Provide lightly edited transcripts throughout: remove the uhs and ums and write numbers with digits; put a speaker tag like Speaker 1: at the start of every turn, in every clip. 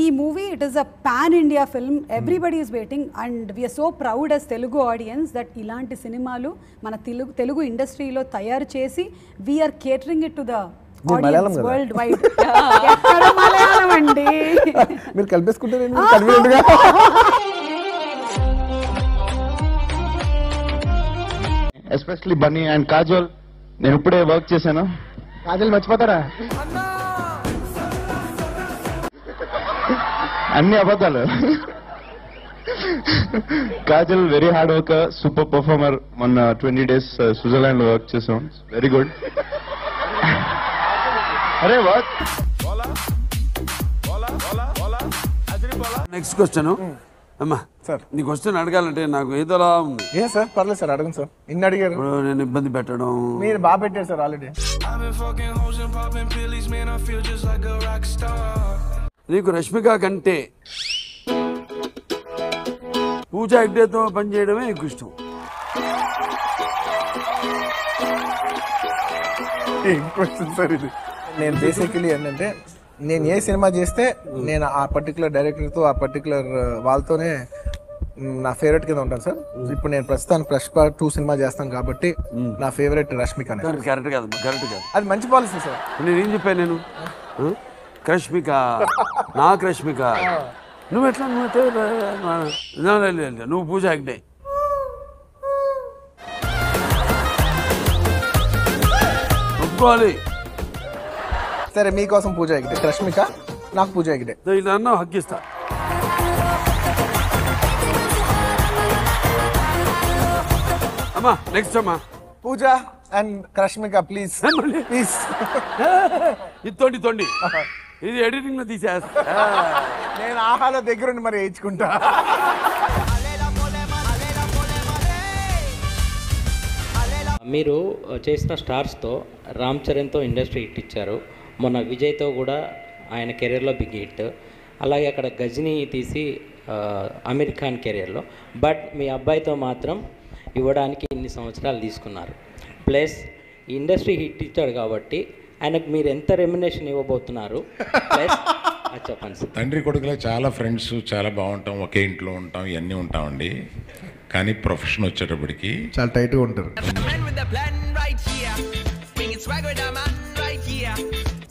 Speaker 1: ఈ movie it is a pan India film, everybody is waiting and we are so proud as Telugu audience that ఇలాంటి సినిమాలు మన తెలుగు ఇండస్ట్రీలో తయారు చేసి we are catering it to the audience world wide. ఎక్కడ మలయాళం అండి,
Speaker 2: మీరు కలిపేసుకుంటారు
Speaker 3: ఎస్పెషల్లీ బన్నీ అండ్ కాజల్. నేను ఇప్పుడే వర్క్ చేశాను.
Speaker 2: కాజల్ మర్చిపోతారా?
Speaker 3: అన్ని అబద్ధాలు. Kajal very hard worker, super performer. మొన్న 20 days స్విట్జర్లాండ్ లో వర్క్ చేసాం. Very good. అరే వర్క్.
Speaker 4: నెక్స్ట్ క్వశ్చన్ అమ్మా సార్, నీ క్వశ్చన్ అడగాలంటే నాకు ఏదోలా ఉంది.
Speaker 2: ఏ సార్ పర్లేదు సార్, అడగండి సార్. ఇన్ని అడిగారు,
Speaker 4: ఇప్పుడు నేను ఇబ్బంది పెట్టడం.
Speaker 2: మీరు బాగా పెట్టారు సార్ ఆల్రెడీ.
Speaker 4: నీకు రష్మిక కంటే పూజా హెగ్డేతో పనిచేయడమే ఎక్కువ ఇష్టం.
Speaker 2: ఏం క్వశ్చన్ సార్ ఇది? నేను బేసికలీ ఏంటంటే, నేను ఏ సినిమా చేస్తే నేను ఆ పర్టికులర్ డైరెక్టర్తో ఆ పర్టికులర్ వాళ్ళతోనే నా ఫేవరెట్ కింద ఉంటాను సార్. ఇప్పుడు నేను ప్రస్తుతానికి పుష్ప 2 సినిమా చేస్తాను కాబట్టి నా ఫేవరెట్ రష్మిక.
Speaker 4: కరెక్ట్ కాదు, కరెక్ట్ కాదు.
Speaker 2: అది మంచి పాలసీ సార్.
Speaker 4: నేనేం చెప్పాను? నేను రష్మిక, నాకు రష్మిక. నువ్వు ఎట్లా నువ్వు పూజ హెగ్డే. ఒప్పుకోవాలి.
Speaker 2: సరే, మీకోసం పూజ హెగ్డే రష్మిక, నాకు పూజ హెగ్డే.
Speaker 4: ఇలా అన్నా హక్కిస్తా. అమ్మా నెక్స్ట్ అమ్మా
Speaker 2: పూజ అండ్ రష్మిక ప్లీజ్ ప్లీజ్.
Speaker 4: ఇది తొండి ఇది ఎడిటింగ్ లో తీసేస్తా.
Speaker 2: నేను ఆహాలో దగ్గరుండి మరి వేయించుకుంటా.
Speaker 5: మీరు చేసిన స్టార్స్తో రామ్ చరణ్తో ఇండస్ట్రీ హిట్ ఇచ్చారు. మొన్న విజయ్తో కూడా ఆయన కెరీర్లో బిగ్ హిట్. అలాగే అక్కడ గజనీ తీసి అమీర్ ఖాన్ కెరీర్లో. బట్ మీ అబ్బాయితో మాత్రం ఇవ్వడానికి ఇన్ని సంవత్సరాలు తీసుకున్నారు. ప్లస్ ఇండస్ట్రీ హిట్ ఇచ్చాడు కాబట్టి ఆయనకు మీరు ఎంత రెమ్యునరేషన్ ఇవ్వబోతున్నారు? ప్లస్ చెప్పండి సార్.
Speaker 6: తండ్రి కొడుకులో చాలా ఫ్రెండ్స్, చాలా బాగుంటాం, ఒకే ఇంట్లో ఉంటాం, ఇవన్నీ ఉంటామండి. కానీ ప్రొఫెషన్ వచ్చేటప్పటికి
Speaker 2: చాలా టైట్గా ఉంటారు.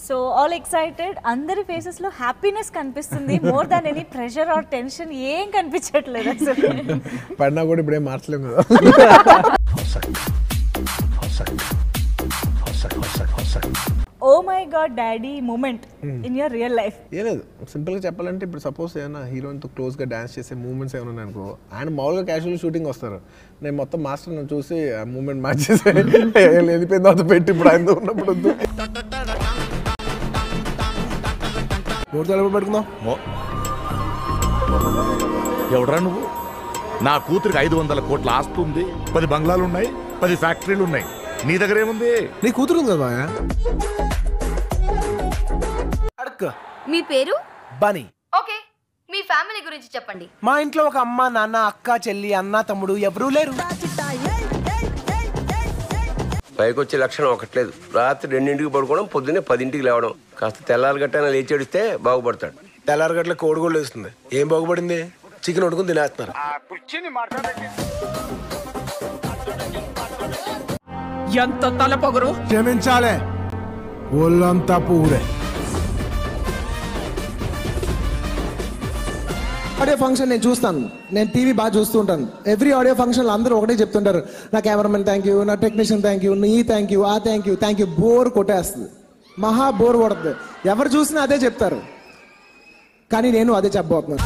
Speaker 7: సో ఆల్ ఎక్సైటెడ్, అందరి ఫేసెస్ లో హ్యాపీనెస్ కనిపిస్తుంది. More than any pressure or tension ఏం కనిపించట్లేదు అసలు.
Speaker 2: పడినా కూడా ఇప్పుడేం మార్చలేము కదా.
Speaker 7: Oh my god daddy moment in your real life?
Speaker 2: ఏ లేదు, సింపుల్గా చెప్పాలంటే ఇప్పుడు సపోజ్ ఏమైనా హీరోయిన్తో క్లోజ్గా డాన్స్ చేసే మూమెంట్స్ ఏమైనా ఉన్నాయి అనుకో, ఆయన మామూలుగా క్యాజువల్ షూటింగ్ వస్తారు, నేను మొత్తం మాస్టర్ నన్ను చూసి ఆ మూమెంట్ మ్యాచ్ చేసి లేదిపోయిన తర్వాత పెట్టి ఇప్పుడు ఆయన ఉన్నప్పుడు వద్దు. 3 తలపు పెట్టుకుందాం.
Speaker 8: ఎవడరా నువ్వు? నా కూతురికి 500 కోట్ల ఆస్తి ఉంది, 10 బంగ్లాలు ఉన్నాయి, 10 ఫ్యాక్టరీలు ఉన్నాయి. నీ దగ్గర ఏముంది?
Speaker 2: నీ కూతురు ఉంది కదా.
Speaker 9: మీ పేరు?
Speaker 2: బనీ.
Speaker 9: ఓకే, మీ ఫ్యామిలీ గురించి చెప్పండి.
Speaker 2: మా ఇంట్లో ఒక అమ్మ, నాన్న, అక్క, చెల్లి, అన్న, తమ్ముడు ఎవరూ లేరు.
Speaker 10: పైకొచ్చే లక్షణం ఒకట్లేదు. రాత్రి 2ంటికి పడుకోవడం, పొద్దున్నే 10ంటికి లేవడం. కాస్త తెల్లారి గట్టైనా లేచి ఏడిస్తే బాగుపడతాడు. తెల్లారి గట్ల కోడి కూడా వేస్తుంది. ఏం బాగుపడింది? చికెన్ వండుకుని తినేస్తున్నారు.
Speaker 11: ఎంత తల పొగరు!
Speaker 2: క్షమించాలే, ఒళ్ళంతా పూరే. ఆడియో ఫంక్షన్ నేను చూస్తాను, నేను టీవీ బాగా చూస్తూ ఉంటాను. ఎవ్రీ ఆడియో ఫంక్షన్లో అందరూ ఒకటే చెప్తుంటారు, నా కెమెరామెన్ థ్యాంక్ యూ, నా టెక్నీషియన్ థ్యాంక్ యూ, నీ థ్యాంక్ యూ, ఆ thank you thank you. Bore కొట్టేస్తుంది, మహా బోర్ కొడుతుంది. ఎవరు చూసినా అదే చెప్తారు, కానీ నేను అదే చెప్పబోతున్నాను.